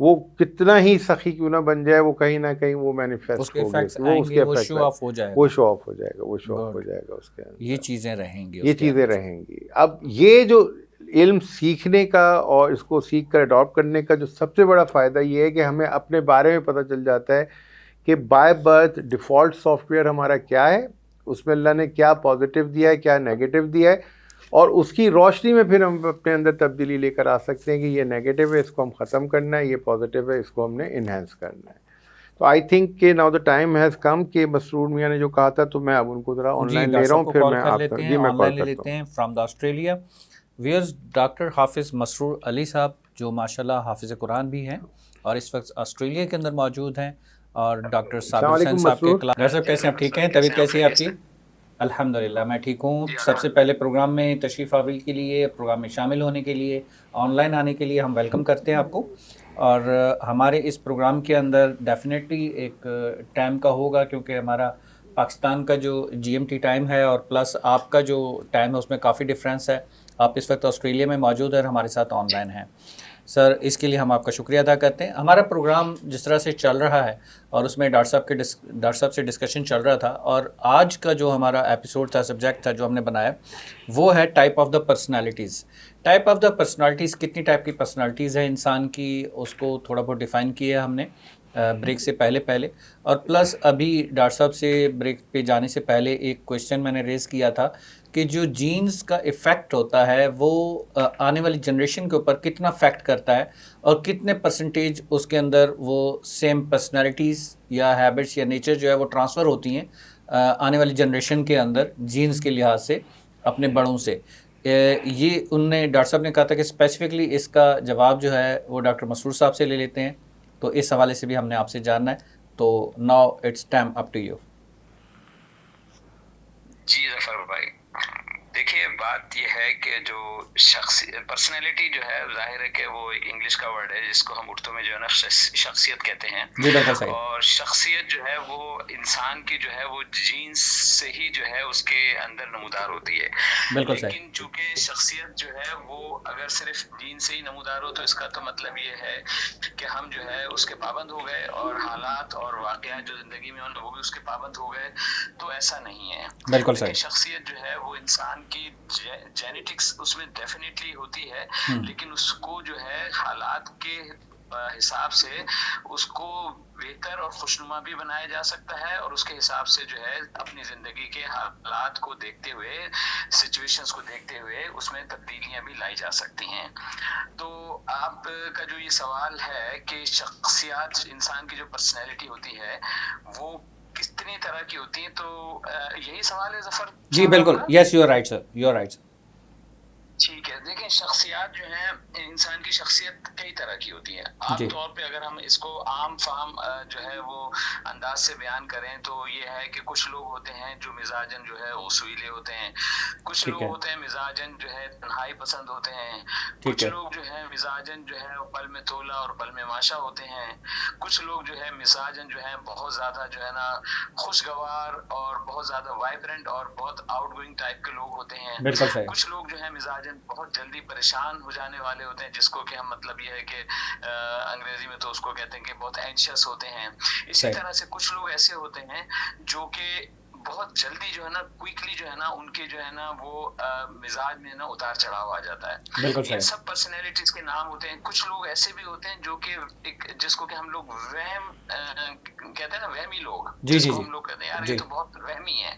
वो कितना ही सखी क्यों ना बन जाए, वो कहीं ना कहीं वो मैनिफेस्ट होगी, वो उसके वो शो ऑफ हो जाएगा, वो शो ऑफ हो जाएगा, वो शो ऑफ हो जाएगा उसके अंदर, ये चीज़ें रहेंगी, ये चीज़ें रहेंगी। अब ये जो इल्म सीखने का और इसको सीख कर अडॉप्ट करने का जो सबसे बड़ा फ़ायदा ये है कि हमें अपने बारे में पता चल जाता है कि बाय बर्थ डिफ़ॉल्ट सॉफ्टवेयर हमारा क्या है, उसमें अल्लाह ने क्या पॉजिटिव दिया है, क्या नेगेटिव दिया है, और उसकी रोशनी में फिर हम अपने अंदर तब्दीली लेकर आ सकते हैं कि ये नेगेटिव है, इसको हम ख़त्म करना है, ये पॉजिटिव है, इसको हमने इन्हेंस करना है। तो आई थिंक कि now the time has come कि मसरूर मियाँ ने जो कहा था, तो मैं अब उनको ज़रा ऑनलाइन ले रहा हूँ, फिर मैं आपका जी मैं कॉल करता हूँ फ्रॉम द ऑस्ट्रेलिया। वियर्स डॉक्टर हाफिज़ मसरूर अली साहब, जो माशाल्लाह हाफिज़ कुरान भी हैं और इस वक्त ऑस्ट्रेलिया के अंदर मौजूद हैं, और डॉक्टर साबिर हुसैन साहब के क्लास। डॉक्टर साहब कैसे हैं, आप ठीक हैं? तबीयत कैसी है आपकी? अल्हम्दुलिल्लाह मैं ठीक हूँ। सबसे पहले प्रोग्राम में तशरीफ़ आवर के लिए, प्रोग्राम में शामिल होने के लिए, ऑनलाइन आने के लिए हम वेलकम करते हैं आपको। और हमारे इस प्रोग्राम के अंदर डेफिनेटली एक टाइम का होगा, क्योंकि हमारा पाकिस्तान का जो जीएमटी टाइम है और प्लस आपका जो टाइम है उसमें काफ़ी डिफरेंस है। आप इस वक्त ऑस्ट्रेलिया में मौजूद हैं और हमारे साथ ऑनलाइन हैं। सर, इसके लिए हम आपका शुक्रिया अदा करते हैं। हमारा प्रोग्राम जिस तरह से चल रहा है और उसमें डॉक्टर साहब से डिस्कशन चल रहा था, और आज का जो हमारा एपिसोड था, सब्जेक्ट था जो हमने बनाया, वो है type of the personalities. Type of the personalities, कितनी टाइप की पर्सनालिटीज़ है इंसान की, उसको थोड़ा बहुत डिफ़ाइन किया हमने ब्रेक से पहले। और प्लस अभी डॉक्टर साहब से ब्रेक पे जाने से पहले एक क्वेश्चन मैंने रेज़ किया था कि जो जीन्स का इफ़ेक्ट होता है वो आने वाली जनरेशन के ऊपर कितना इफेक्ट करता है, और कितने परसेंटेज उसके अंदर वो सेम पर्सनालिटीज़ या हैबिट्स या नेचर जो है वो ट्रांसफ़र होती हैं आने वाली जनरेशन के अंदर जीन्स के लिहाज से अपने बड़ों से। ये उनने डॉक्टर साहब ने कहा था कि स्पेसिफिकली इसका जवाब जो है वो डॉक्टर मसरूर साहब से ले लेते हैं, तो इस हवाले से भी हमने आपसे जानना है। तो now it's time up to you. जी जफर भाई, देखिए बात यह है कि जो पर्सनैलिटी जो है, जाहिर है कि वो एक इंग्लिश का वर्ड है जिसको हम उर्दू में जो है ना शख्सियत कहते हैं। जी बिल्कुल सही। और शख्सियत जो है वो इंसान की जो है वो जीन्स से ही जो है उसके अंदर नमूदार होती है। बिल्कुल सही। लेकिन चूंकि शख्सियत जो है वो अगर सिर्फ जीन से ही नमूदार हो, तो इसका तो मतलब ये है कि हम जो है उसके पाबंद हो गए, और हालात और वाक़यात जो जिंदगी में वो भी उसके पाबंद हो गए। तो ऐसा नहीं है। बिल्कुल सही। शख्सियत जो है वो इंसान की जेनेटिक्स उसमें डेफिनेटली होती है, लेकिन उसको जो है हालात के हिसाब से उसको बेहतर और खुशनुमा भी बनाया जा सकता है, और उसके हिसाब से जो है अपनी ज़िंदगी के हालात को देखते हुए, सिचुएशंस को देखते हुए उसमें तब्दीलियां भी लाई जा सकती हैं। तो आपका जो ये सवाल है कि शख्सियत, इंसान की जो पर्सनैलिटी होती है वो कितनी तरह की होती है, तो यही सवाल है जफर जी बिल्कुल। Yes, you are right sir, you are right. ठीक है। देखिए शख्सियत जो है, इंसान की शख्सियत कई तरह की होती है। आम तौर पे अगर हम इसको आम फाहम जो है वो अंदाज से बयान करें, तो ये है कि कुछ लोग होते हैं जो मिजाजन जो है उसूले होते हैं, कुछ लोग होते हैं मिजाजन जो है तन्हाई पसंद होते हैं, कुछ लोग जो है मिजाजन जो है पल में तोला और पल में माशा होते हैं, कुछ लोग जो है मिजाजन जो है बहुत ज्यादा जो है ना खुशगवार और बहुत ज्यादा वाइब्रेंट और बहुत आउटगोइंग टाइप के लोग होते हैं। कुछ लोग जो है मिजाज बहुत जल्दी परेशान हो जाने वाले होते हैं, जिसको कि हम मतलब ये है कि अंग्रेजी में तो उसको कहते हैं कि बहुत एंशियस होते हैं। इसी तरह से कुछ लोग ऐसे होते हैं जो कि बहुत जल्दी जो है ना क्विकली जो है ना उनके जो है ना वो मिजाज में ना उतार चढ़ाव आ जाता है। ये सब पर्सनैलिटीज के नाम होते हैं। कुछ लोग ऐसे भी होते हैं जो कि एक जिसको कि हम लोग वहम कहते हैं ना, वहमी लोग, जिसको हम लोग कहते हैं यार ये तो बहुत वहमी है,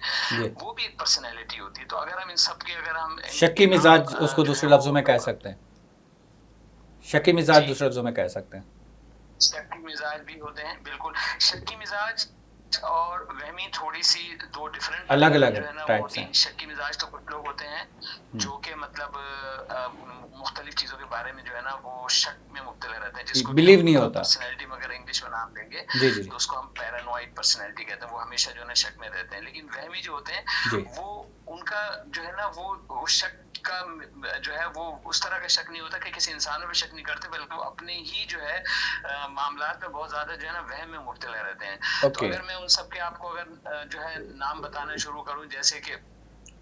वो भी एक पर्सनैलिटी होती है। तो अगर हम इन सब के अगर हम शक्की मिजाज उसको दूसरे लफ्जों में कह सकते हैं, शक्की मिजाज दूसरे लफ्जों में कह सकते हैं। शक्की मिजाज भी होते हैं, बिल्कुल। शक्की मिजाज और वहमी थोड़ी सी दो डिफरेंट अलग अलग टाइप्स हैं। शक्की मिजाज तो कुछ लोग होते हैं जो कि मतलब मुख्तलिफ चीजों के बारे में जो है ना वो शक में मुब्तला रहते हैं, जिसको बिलीव नहीं होता। पर्सनैलिटी में अगर इंग्लिश में नाम देंगे तो उसको हम पैरानॉइड पर्सनैलिटी कहते हैं। वो हमेशा जो है ना शक में रहते हैं। लेकिन वहमी जो होते हैं वो उनका जो है ना वो शक का जो है वो उस तरह का शक नहीं होता कि किसी इंसान पे शक नहीं करते, बल्कि वो अपने ही जो है मामलात पे बहुत ज्यादा जो है ना वहम में मुब्तला रहते हैं। तो अगर मैं उन सब के आपको अगर जो है नाम बताना शुरू करूं, जैसे कि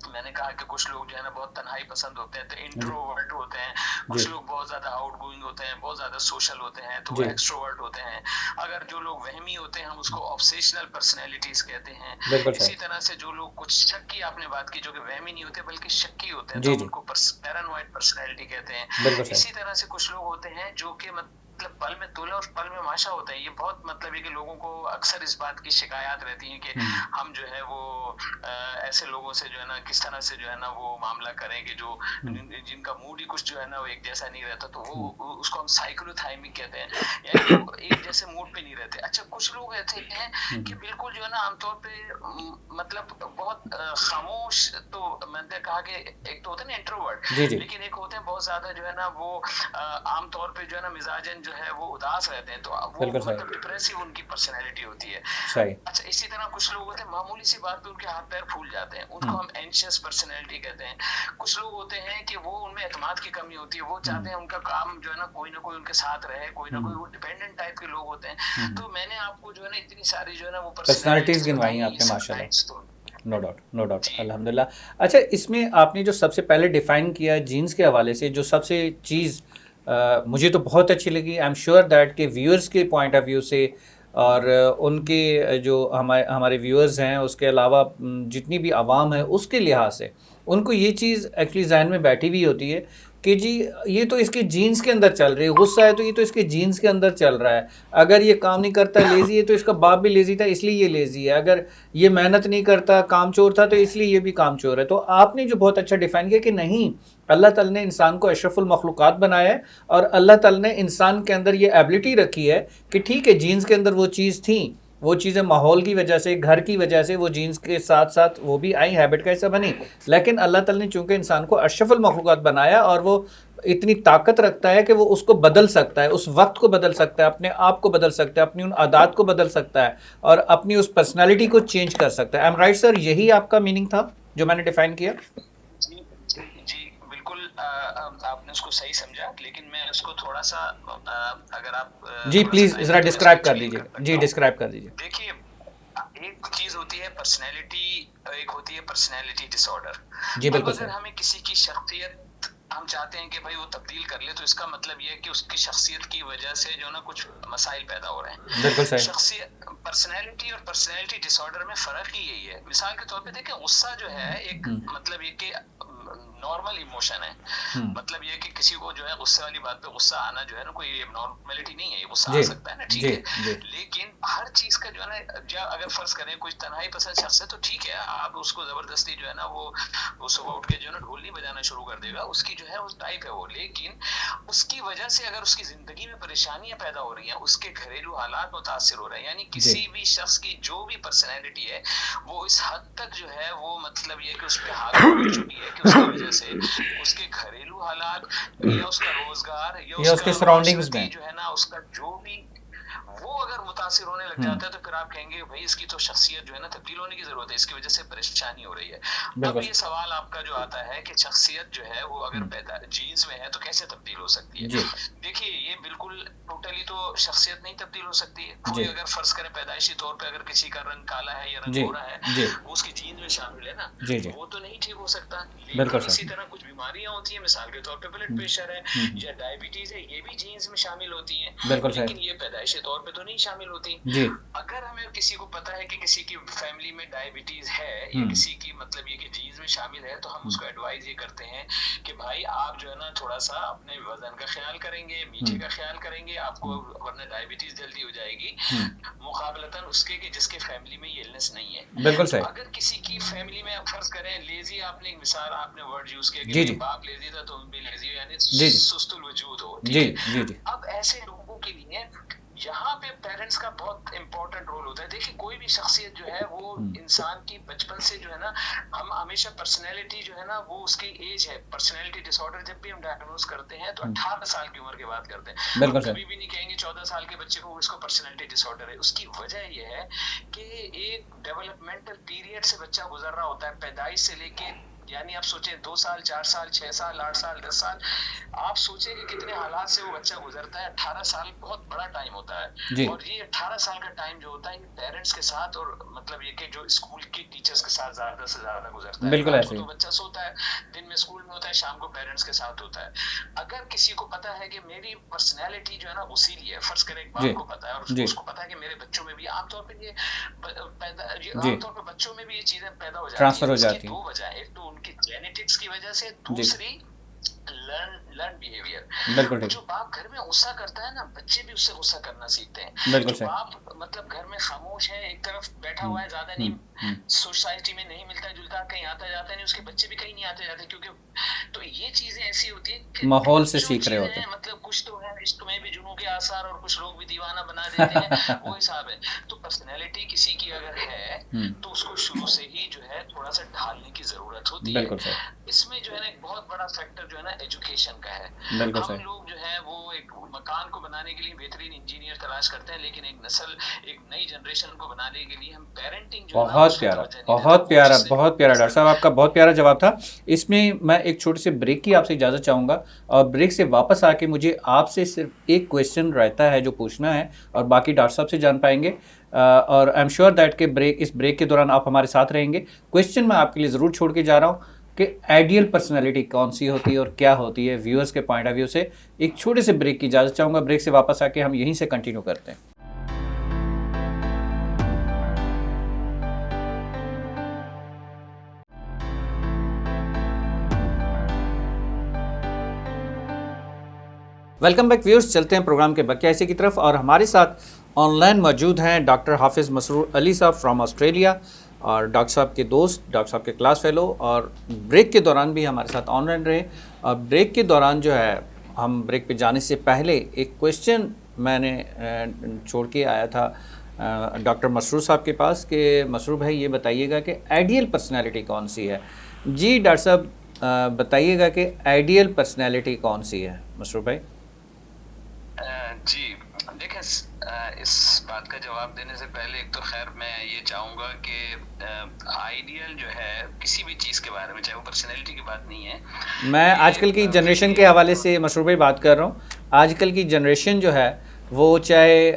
मैंने कहा कि कुछ लोग जो है ना बहुत तन्हाई पसंद होते हैं, तो इंट्रोवर्ट होते हैं, कुछ लोग बहुत ज्यादा आउटगोइंग होते हैं, बहुत ज्यादा सोशल होते हैं, तो वो एक्सट्रोवर्ट होते हैं। अगर जो लोग वहमी होते हैं हम उसको ऑब्सेशनल पर्सनैलिटीज कहते हैं। इसी तरह से जो लोग कुछ शक्की, आपने बात की, जो कि वहमी नहीं होते बल्कि शक्की होते हैं, तो उनको पैरानॉइड पर्सनैलिटी कहते हैं। इसी तरह से कुछ लोग होते हैं जो कि मतलब पल में तोला और पल में माशा होता है। ये बहुत मतलब है कि लोगों को अक्सर इस बात की शिकायत रहती है कि हम जो है वो ऐसे लोगों से जो है ना किस तरह से जो है ना वो मामला करें कि जो जिनका मूड ही कुछ जो है ना वो एक जैसा नहीं रहता, तो वो उसको हम साइक्लोथाइमिक कहते हैं, यानी वो एक जैसे मूड पे नहीं रहते। अच्छा, कुछ लोग ऐसे हैं कि बिल्कुल जो है ना आमतौर पे मतलब बहुत खामोश, तो मैंने कहा कि एक तो होते हैं ना इंट्रोवर्ट, लेकिन एक होते हैं बहुत ज्यादा जो है ना वो आमतौर पे जो है ना मिजाजन जो है वो उदास रहते हैं, तो वो मतलब डिप्रेसिव उनकी पर्सनैलिटी होती है। अच्छा, इसी तरह कुछ लोग होते हैं मामूली सी बात पे उनके हाथ पैर फूल जाते हैं, उनको हम एंशियस पर्सनैलिटी कहते हैं। कुछ लोग होते हैं कि वो उनमें एतमाद की कमी होती है, वो चाहते हैं उनका काम जो है ना कोई उनके साथ रहे, कोई ना कोई, वो डिपेंडेंट टाइप के लोग होते हैं। तो मैंने आपको जो है ना इतनी सारी जो है ना वो पर्सनालिटीज गिनवाई आपने माशाल्लाह। नो डाउट, नो डाउट, अल्हम्दुलिल्लाह। अच्छा, इसमें आपने जो सबसे पहले डिफाइन किया जीन्स के हवाले से, जो सबसे चीज़ मुझे तो बहुत अच्छी लगी, आई एम श्योर दैट के व्यूअर्स के पॉइंट ऑफ व्यू से और उनके जो हमारे व्यूअर्स हैं, उसके अलावा जितनी भी आवाम है उसके लिहाज से उनको ये चीज़ एक्चुअली जहन में बैठी हुई होती है कि जी ये तो इसके जीन्स के अंदर चल रही है, गुस्सा है तो ये तो इसके जीन्स के अंदर चल रहा है, अगर ये काम नहीं करता लेज़ी है तो इसका बाप भी लेज़ी था इसलिए ये लेज़ी है, अगर ये मेहनत नहीं करता कामचोर था तो इसलिए ये भी कामचोर है। तो आपने जो बहुत अच्छा डिफाइन किया कि नहीं, अल्लाह ताला ने इंसान को अशरफुल मखलूक़ात बनाया है और अल्लाह ताला ने इंसान के अंदर ये एबिलिटी रखी है कि ठीक है जीन्स के अंदर वो चीज़ थी, वो चीज़ें माहौल की वजह से, घर की वजह से वो जीन्स के साथ साथ वो भी आई, हैबिट का हिस्सा बनी, लेकिन अल्लाह ताला ने चूंकि इंसान को अशरफुल मखलूक़ात बनाया और वो इतनी ताकत रखता है कि वो उसको बदल सकता है, उस वक्त को बदल सकता है, अपने आप को बदल सकता है, अपनी उन आदात को बदल सकता है और अपनी उस पर्सनैलिटी को चेंज कर सकता है। आई एम राइट सर, यही आपका मीनिंग था जो मैंने डिफाइन किया? आपने उसको सही समझा, लेकिन मैं उसको थोड़ा सा अगर आप जी प्लीज जरा डिस्क्राइब कर दीजिए। जी डिस्क्राइब कर दीजिए। देखिए, एक चीज होती है पर्सनैलिटी, एक होती है पर्सनैलिटी डिसऑर्डर। जी बिल्कुल। अगर हमें किसी की शख्सियत हम चाहते हैं कि भाई वो तब्दील कर ले, तो इसका मतलब ये है कि उसकी शख्सियत की वजह से जो ना कुछ मसाइल पैदा हो रहे हैं। बिल्कुल सही। शख्सियत, पर्सनैलिटी और पर्सनैलिटी डिसऑर्डर में फर्क ही यही है। मिसाल के तौर पे देखें, गुस्सा जो है एक मतलब ये कि नॉर्मल इमोशन है, मतलब ये कि किसी को जो है गुस्से वाली बात पे गुस्सा आना जो है ना कोई नॉर्मलिटी नहीं है, ये गुस्सा आ सकता है ना, ठीक है, लेकिन हर चीज का जो है ना, अगर फर्ज करें कुछ तन्हाई पसंद शख्स है तो ठीक है, आप उसको जबरदस्ती जो है ना वो सुबह उठ के जो है ना ढोल नहीं बजाना शुरू कर देगा, उसकी जो है उस टाइप है वो, लेकिन उसकी वजह से अगर उसकी जिंदगी में परेशानियां पैदा हो रही हैं, उसके घरेलू हालात मुतासिर हो रहे हैं, यानी किसी भी शख्स की जो भी पर्सनैलिटी है वो इस हद तक जो है वो मतलब ये कि उस पर हावी हो चुकी है कि उसकी वजह से उसके घरेलू हालात या उसका रोजगार या उसके सराउंडिंग्स में जो है ना उसका जो भी वो अगर मुतासिर होने लग जाता है, तो फिर आप कहेंगे भाई इसकी तो शख्सियत जो है ना तब्दील होने की जरूरत है, इसकी वजह से परेशानी हो रही है। अब ये सवाल आपका जो आता है कि शख्सियत जो है वो अगर पैदा जीन्स में है तो कैसे तब्दील हो सकती है? देखिए, ये बिल्कुल टोटली तो शख्सियत नहीं तब्दील हो सकती है। कोई अगर फर्ज करें पैदाइशी तौर पर अगर किसी का रंग काला है या रंग गोरा है, वो उसकी जीन्स में शामिल है ना, वो तो नहीं ठीक हो सकता। लेकिन इसी तरह कुछ बीमारियां होती है, मिसाल के तौर पर ब्लड प्रेशर है या डायबिटीज है, ये भी जीन्स में शामिल होती है, लेकिन ये पैदाइशी तौर पे तो नहीं शामिल होती। अगर हमें किसी को पता है कि किसी की फैमिली में डायबिटीज है या किसी की मतलब ये कि जीन्स में शामिल है, तो हम उसको एडवाइज ये करते हैं कि भाई आप जो है ना थोड़ा सा अपने वजन का ख्याल करेंगे, मीठे का ख्याल करेंगे, आपको वरना डायबिटीज जल्दी हो जाएगी, मुकाबलतन उसके कि जिसके फैमिली में ये इलनेस नहीं है। बिल्कुल सही। अगर किसी की फैमिली में फर्ज करें लेजी, आपने एक मिसाल आपने वर्ड यूज किया कि बाप लेजी था तो भी लेजी, यानी सुस्तुल वजूद हो, ठीक है। अब ऐसे लोगों के लिए यहाँ पे पेरेंट्स का बहुत इंपॉर्टेंट रोल होता है। देखिए, कोई भी शख्सियत जो है वो इंसान की बचपन से जो है ना, हम हमेशा पर्सनैलिटी जो है ना वो उसकी एज है, पर्सनैलिटी डिसऑर्डर जब भी हम डायग्नोज करते हैं तो 18 साल की उम्र के बाद करते हैं, कभी भी नहीं कहेंगे 14 साल के बच्चे को इसको पर्सनैलिटी डिसऑर्डर है। उसकी वजह यह है कि एक डेवलपमेंटल पीरियड से बच्चा गुजर रहा होता है, पैदाइश से लेके यानी आप सोचे 2 साल, 4 साल, 6 साल, 8 साल, 10 साल, आप सोचे कि कितने हालात से वो बच्चा गुजरता है। 18 साल बहुत बड़ा टाइम होता है, और ये 18 साल का टाइम जो होता है पेरेंट्स के साथ, और मतलब ये कि जो स्कूल के टीचर्स के साथ ज्यादा से ज्यादा गुजरता है। बिल्कुल ऐसे तो बच्चा सोता है, दिन में स्कूल में होता है, शाम को पेरेंट्स के साथ होता है। अगर किसी को पता है कि मेरी पर्सनैलिटी जो है ना उसीलिए है, फर्ज करें एक बाप को पता है और उसको पता है कि मेरे बच्चों में भी आमतौर पर ये आमतौर पर बच्चों में भी ये चीजें पैदा हो जाती है, ट्रांसफर हो जाती है। दो वजह, एक तो उनकी जेनेटिक्स की वजह से, दूसरी लर्न बिहेवियर। जो बाप घर में गुस्सा करता है ना, बच्चे भी उससे गुस्सा करना सीखते हैं। जो बाप मतलब घर में खामोश है, एक तरफ बैठा हुआ है, ज्यादा नहीं सोसाइटी में नहीं मिलता जुलता, कहीं आता जाता नहीं, उसके बच्चे भी कहीं नहीं आते जाते, क्योंकि तो ये चीजें ऐसी होती है कि माहौल से सीख रहे होते हैं। मतलब कुछ तो है, इश्क में भी जुनून के आसार, और कुछ लोग भी दीवाना बना देते हैं, वो हिसाब है। तो पर्सनैलिटी किसी की अगर है तो उसको शुरू से ही जो है थोड़ा सा ढालने की जरूरत होती है। इसमें जो है ना एक बहुत बड़ा फैक्टर जो है ना एजुकेशन का है। हम लोग जो है वो एक मकान को बनाने के लिए बेहतरीन इंजीनियर तलाश करते हैं, लेकिन एक नस्ल, एक नई जनरेशन को बनाने के लिए हम पेरेंटिंग जो बहुत प्यारा डॉक्टर साहब, आपका बहुत प्यारा जवाब था। इसमें मैं एक छोटे से ब्रेक की आपसे इजाज़त चाहूँगा, और ब्रेक से वापस आके मुझे आपसे सिर्फ एक क्वेश्चन रहता है जो पूछना है, और बाकी डॉक्टर साहब से जान पाएंगे। और आई एम श्योर दैट के इस ब्रेक के दौरान आप हमारे साथ रहेंगे। क्वेश्चन मैं आपके लिए ज़रूर छोड़ के जा रहा हूँ कि आइडियल पर्सनालिटी कौन सी होती है और क्या होती है व्यूअर्स के पॉइंट ऑफ व्यू से। एक छोटे से ब्रेक की इजाज़त चाहूँगा, ब्रेक से वापस आके हम यहीं से कंटिन्यू करते हैं। वेलकम बैक व्यूअर्स, चलते हैं प्रोग्राम के बकिया हिस्से की तरफ, और हमारे साथ ऑनलाइन मौजूद हैं डॉक्टर हाफिज़ मसरूर अली साहब फ्रॉम ऑस्ट्रेलिया, और डॉक्टर साहब के दोस्त, डॉक्टर साहब के क्लास फेलो, और ब्रेक के दौरान भी हमारे साथ ऑनलाइन रहे। और ब्रेक के दौरान जो है, हम ब्रेक पे जाने से पहले एक क्वेश्चन मैंने छोड़ के आया था डॉक्टर मसरूर साहब के पास कि मसरूर भाई ये बताइएगा कि आइडियल पर्सनैलिटी कौन सी है। जी डॉक्टर साहब बताइएगा कि आइडियल पर्सनैलिटी कौन सी है मसरूर भाई। जी देखें, इस बात का जवाब देने से पहले एक तो खैर मैं ये चाहूँगा कि आइडियल जो है किसी भी चीज़ के बारे में, चाहे वो पर्सनैलिटी की बात नहीं है, मैं आजकल की जनरेशन के हवाले से मसरूर भाई बात कर रहा हूँ। आजकल की जनरेशन जो है वो चाहे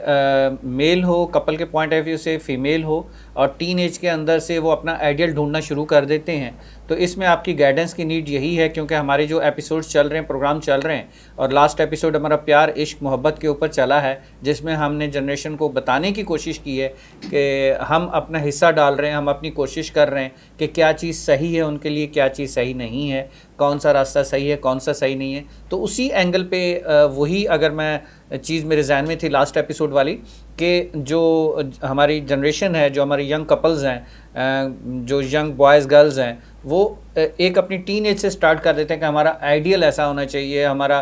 मेल हो, कपल के पॉइंट ऑफ व्यू से फीमेल हो, और टीन एज के अंदर से वो अपना आइडियल ढूंढना शुरू कर देते हैं। तो इसमें आपकी गाइडेंस की नीड यही है, क्योंकि हमारे जो एपिसोड्स चल रहे हैं, प्रोग्राम चल रहे हैं, और लास्ट एपिसोड हमारा प्यार इश्क मोहब्बत के ऊपर चला है, जिसमें हमने जनरेशन को बताने की कोशिश की है कि हम अपना हिस्सा डाल रहे हैं, हम अपनी कोशिश कर रहे हैं कि क्या चीज़ सही है उनके लिए, क्या चीज़ सही नहीं है, कौन सा रास्ता सही है, कौन सा सही नहीं है। तो उसी एंगल पे वही अगर मैं चीज़ मेरे जहन में थी लास्ट एपिसोड वाली, कि जो हमारी जनरेशन है, जो हमारे यंग कपल्स हैं, जो यंग बॉयज़ गर्ल्स हैं, वो एक अपनी टीन एज से स्टार्ट कर देते हैं कि हमारा आइडियल ऐसा होना चाहिए, हमारा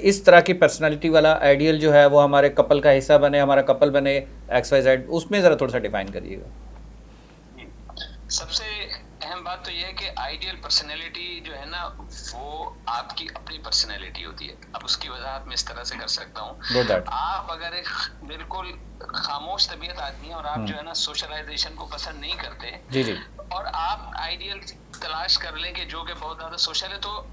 इस तरह की पर्सनालिटी वाला आइडियल जो है वो हमारे कपल का हिस्सा बने, हमारा कपल बने XYZ। उसमें ज़रा थोड़ा सा डिफाइन करिएगा। सबसे अहम बात तो यह है कि आइडियल पर्सनैलिटी जो है ना वो आपकी अपनी पर्सनैलिटी होती है। अब उसकी वजाहत मैं इस तरह से कर सकता हूँ, आप अगर एक बिल्कुल खामोश तबीयत आदमी है और आप जो है ना सोशलाइजेशन को पसंद नहीं करते, जी जी, और आप आइडियल तलाश कर लें कि जो कि बहुत ज्यादा सोशल है, तो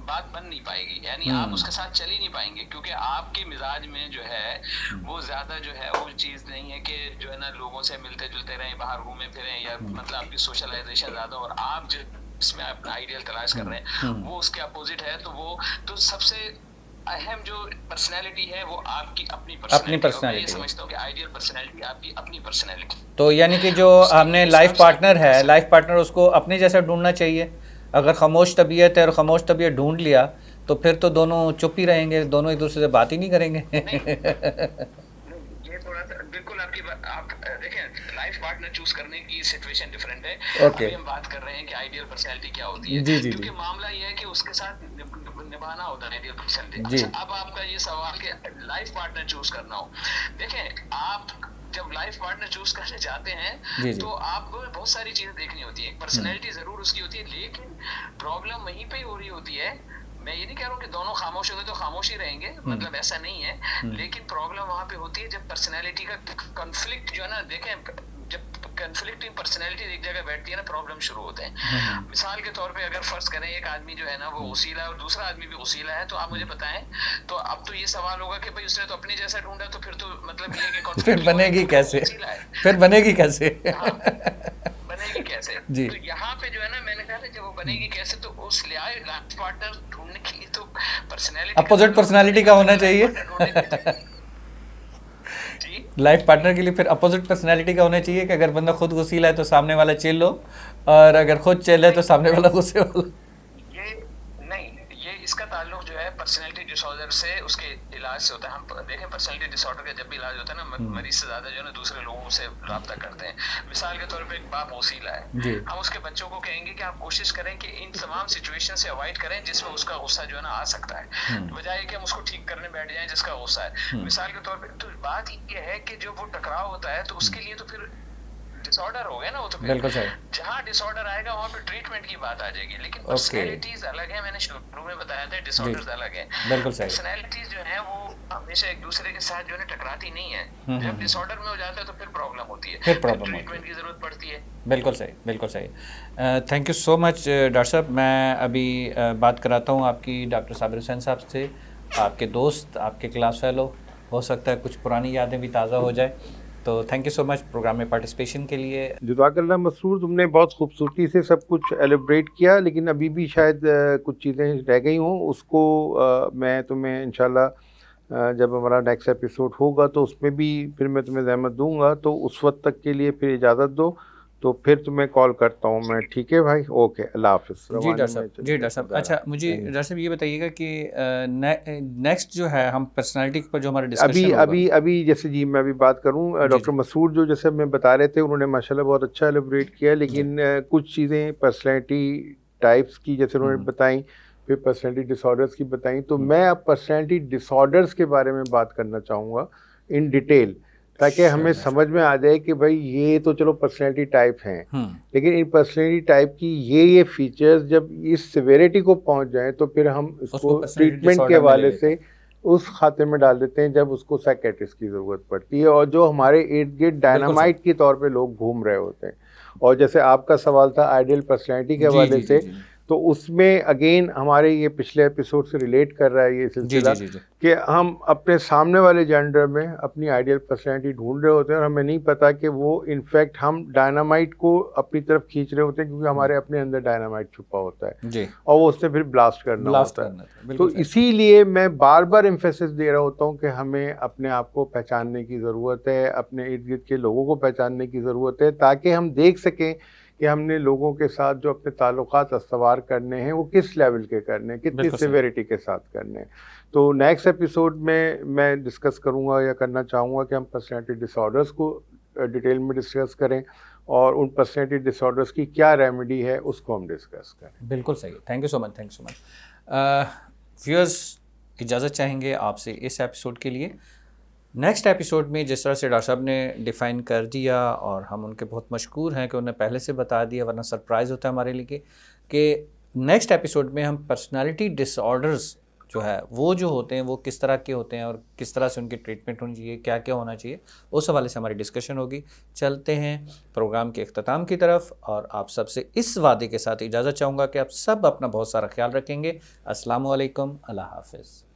बात बन नहीं पाएगी, यानी आप उसके साथ चल ही नहीं पाएंगे, क्योंकि आपके मिजाज में जो है वो ज्यादा जो है वो चीज नहीं है कि जो है ना लोगों से मिलते जुलते रहें, बाहर घूमे फिरें, या मतलब आपकी सोशलाइजेशन ज्यादा, और आप जो इसमें अपना आइडियल तलाश कर रहे हैं वो उसके अपोजिट है। तो वो तो सबसे अहम जो पर्सनैलिटी है वो आपकी अपनी पर्सनैलिटी। ये समझता हूँ कि आइडियल पर्सनैलिटी आपकी अपनी पर्सनैलिटी। तो यानी कि जो हमने लाइफ पार्टनर है, लाइफ पार्टनर उसको अपने जैसा ढूंढना चाहिए। अगर खामोश तबीयत है और खामोश तबीयत ढूंढ लिया तो फिर तो दोनों चुप ही रहेंगे, दोनों एक दूसरे से बात ही नहीं करेंगे। ये थोड़ा सा बिल्कुल आपकी आप देखें, लाइफ पार्टनर चूज करने की सिचुएशन डिफरेंट है। अभी हम बात कर रहे हैं कि आइडियल पर्सनैलिटी क्या होती है, क्योंकि मामला ये है कि उसके साथ निभाना होता है आइडियल पर्सनैलिटी। अच्छा, अब आपका ये सवाल कि लाइफ पार्टनर चूज करना हो, देखें आप जब लाइफ पार्टनर चूज करने जाते हैं तो आपको बहुत सारी चीजें देखनी होती है। पर्सनैलिटी जरूर उसकी होती है, लेकिन प्रॉब्लम वहीं पे ही हो रही होती है। मैं ये नहीं कह रहा हूँ कि दोनों खामोश होंगे तो खामोश ही रहेंगे, मतलब ऐसा नहीं है, लेकिन प्रॉब्लम वहां पे होती है जब पर्सनैलिटी का कॉन्फ्लिक्ट जो है ना, देखें जब कन्फ्लिक्टिंग पर्सनैलिटी एक जगह बैठती है ना, प्रॉब्लम शुरू होते हैं। मिसाल के तौर पे अगर फर्ज करें एक आदमी जो है ना वो उसीला है और दूसरा आदमी भी उसीला है, तो आप मुझे बताएं, तो अब तो ये सवाल होगा कि भाई उसने तो अपने जैसा ढूंढा, तो फिर तो मतलब ये कि फिर बनेगी कैसे, फिर बनेगी कैसे बनेगी कैसे जी। तो यहाँ पे जो है ना, मैंने कहा था जब वो बनेगी कैसे, तो उस लाइफ पार्टनर ढूंढने के लिए तो पर्सनैलिटी, अपोजिट पर्सनैलिटी का होना चाहिए लाइफ पार्टनर के लिए फिर अपोजिट पर्सनैलिटी का होना चाहिए कि अगर बंदा खुद गुस्सीला है तो सामने वाला चिल हो, और अगर खुद चिल है तो सामने वाला गुस्से वाला। ये नहीं, ये इसका ताल्लुक जो है पर्सनैलिटी डिसऑर्डर से, उसके इलाज से होता है। हम देखें पर्सनैलिटी डिसऑर्डर का जब भी इलाज होता है ना, मरीज से ज्यादा जो है ना दूसरे लोगों से रब्ता करते हैं। मिसाल के तौर पे एक बाप वसीला है, हम उसके बच्चों को कहेंगे कि आप कोशिश करें कि इन तमाम सिचुएशन से अवॉइड करें जिसमें उसका गुस्सा जो है ना आ सकता है, बजाय कि हम उसको ठीक करने बैठ जाएं जिसका गुस्सा है। मिसाल के तौर पे तो बात ये है कि जो वो टकराव होता है तो उसके लिए तो फिर डिसऑर्डर हो गया ना, वो तो बिल्कुल सही। जहाँ डिसऑर्डर आएगा वहाँ पे ट्रीटमेंट की बात आ जाएगी, लेकिन पर्सनैलिटीज अलग है। मैंने शुरू में बताया था डिसऑर्डर्स अलग है। बिल्कुल सही। पर्सनैलिटीज जो है वो हमेशा एक दूसरे के साथ जो है टकराती नहीं है। जब डिसऑर्डर में हो जाता है तो फिर प्रॉब्लम होती है, फिर ट्रीटमेंट की जरूरत पड़ती है। बिल्कुल सही, बिल्कुल सही। Thank you so much doctor साहब। मैं अभी बात कराता हूँ आपकी डॉक्टर साबिर हुसैन साहब से, आपके दोस्त, आपके क्लास फेलो, हो सकता है कुछ पुरानी यादें भी ताज़ा हो जाए। तो thank you so much program में पार्टिसिपेशन के लिए। जज़ाकल्लाह मसरूर, तुमने बहुत खूबसूरती से सब कुछ एलिब्रेट किया, लेकिन अभी भी शायद कुछ चीज़ें रह गई हों। उसको मैं तुम्हें इंशाल्लाह जब हमारा नेक्स्ट एपिसोड होगा तो उसमें भी फिर मैं तुम्हें ज़हमत दूंगा। तो उस वक्त तक के लिए फिर इजाज़त दो, तो फिर तुम्हें कॉल करता हूँ मैं। ठीक है भाई, ओके, अल्लाह हाफ़िज़। जी डॉक्टर साहब, जी डॉक्टर साहब। अच्छा, मुझे डॉक्टर साहब ये बताइएगा कि नेक्स्ट जो है हम पर्सनालिटी पर जो हमारा डिस्कशन अभी जैसे जी मैं अभी बात करूँ, डॉक्टर मसूद जो जैसे मैं बता रहे थे, उन्होंने माशाल्लाह बहुत अच्छा एलिब्रेट किया, लेकिन कुछ चीज़ें पर्सनैलिटी टाइप्स की जैसे उन्होंने बताई, फिर पर्सनैलिटी डिसऑर्डर्स की बताई, तो मैं अब पर्सनैलिटी डिसऑर्डर्स के बारे में बात करना चाहूँगा इन डिटेल, ताकि हमें समझ में आ जाए कि भाई ये तो चलो पर्सनैलिटी टाइप हैं, लेकिन इन पर्सनैलिटी टाइप की ये फीचर्स जब इस सिवियरिटी को पहुंच जाएं तो फिर हम इसको ट्रीटमेंट के हवाले से उस खाते में डाल देते हैं जब उसको साइकेट्रिस्ट की ज़रूरत पड़ती है, और जो हमारे इर्द गिर्द डायनामाइट के तौर पे लोग घूम रहे होते हैं। और जैसे आपका सवाल था आइडियल पर्सनैलिटी के हवाले से, तो उसमें अगेन हमारे ये पिछले एपिसोड से रिलेट कर रहा है ये सिलसिला कि हम अपने सामने वाले जेंडर में अपनी आइडियल पर्सनैलिटी ढूंढ रहे होते हैं और हमें नहीं पता कि वो इनफैक्ट हम डायनामाइट को अपनी तरफ खींच रहे होते हैं, क्योंकि हमारे अपने अंदर डायनामाइट छुपा होता है और वो उससे फिर ब्लास्ट करना होता है। तो इसीलिए मैं बार बार एम्फेसिस दे रहा होता हूँ कि हमें अपने आप को पहचानने की ज़रूरत है, अपने इर्द गिर्द के लोगों को पहचानने की ज़रूरत है, ताकि हम देख सकें कि हमने लोगों के साथ जो अपने ताल्लुकात अस्तवार करने हैं वो किस लेवल के करने हैं, कितनी सिवियरिटी के साथ करने हैं। तो नेक्स्ट एपिसोड में मैं डिस्कस करूंगा या करना चाहूँगा कि हम पर्सनैलिटी डिसऑर्डर्स को डिटेल में डिस्कस करें और उन पर्सनैलिटी डिसऑर्डर्स की क्या रेमेडी है उसको हम डिस्कस करें। बिल्कुल सही, thank you so much, thank you so much. Viewers इजाज़त चाहेंगे आपसे इस एपिसोड के लिए। नेक्स्ट एपिसोड में जिस तरह से डॉक्टर साहब ने डिफ़ाइन कर दिया, और हम उनके बहुत मशकूर हैं कि उन्हें पहले से बता दिया, वरना सरप्राइज़ होता है हमारे लिए कि नेक्स्ट एपिसोड में हम पर्सनालिटी डिसऑर्डर्स जो है वो जो होते हैं वो किस तरह के होते हैं और किस तरह से उनकी ट्रीटमेंट होनी चाहिए, क्या क्या होना चाहिए, उस हवाले से हमारी डिस्कशन होगी। चलते हैं प्रोग्राम के अख्ताम की तरफ, और आप सबसे इस वादे के साथ इजाज़त चाहूँगा कि आप सब अपना बहुत सारा ख्याल रखेंगे। अस्सलामु अलैकुम, अल्लाह हाफ़िज़।